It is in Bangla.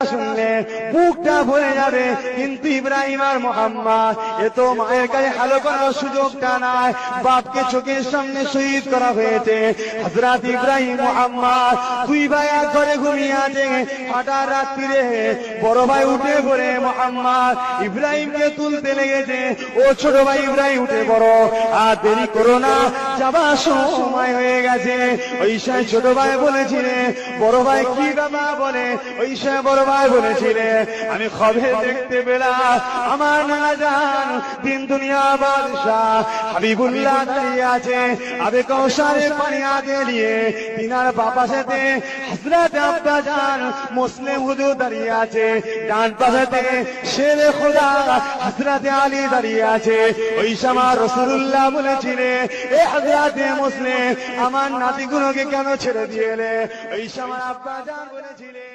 শুনলে বুকটা ভরে যাবে, কিন্তু ইব্রাহিম আর মোহাম্মদ এ তো মায়ের কাছে ভালো করার সুযোগটা নাই। বাপকে চোখের সামনে শহীদ করা হয়েছে। হযরত ইব্রাহিম মোহাম্মদ দুই ভাই এক ঘরে ঘুমিয়ে আছে। হঠাৎ রাত্রিরে বড় ভাই উঠে পড়ে মোহাম্মদ ইব্রাহিমকে তুলতে লেগেছে। ও ছোট ভাই ইব্রাহিম উঠে পড়ো, আর দেরি করো না, যাবার সময় হয়ে গেছে। ওই সময় ছোট ভাই বলেছিলে, বড় ভাই কি বাবা বলে, ওই সময় বড় ভাই বলেছিলে, আমি কবে দেখতে পেলাম আমার নানা জান দিন দুনিয়া বাদশাহ হাবিবুল্লাহ দাঁড়িয়ে আছে, আবে কৌশলে পানি আগে নিয়ে তিনার বাবা সাথে হযরত আব্বা জান মুসলিম হুজুর দাঁড়িয়ে আছে, ডান পাশে শেরে খোদা হযরত আলী দাঁড়িয়ে আছে। ওই সময় রাসূলুল্লাহ বলেছিলেন, এ হযরত মুসলিম আমার নাতিগুলোকে কেন ছেড়ে দিয়েলে? ওই সময় আব্বা জান বলেছিলেন,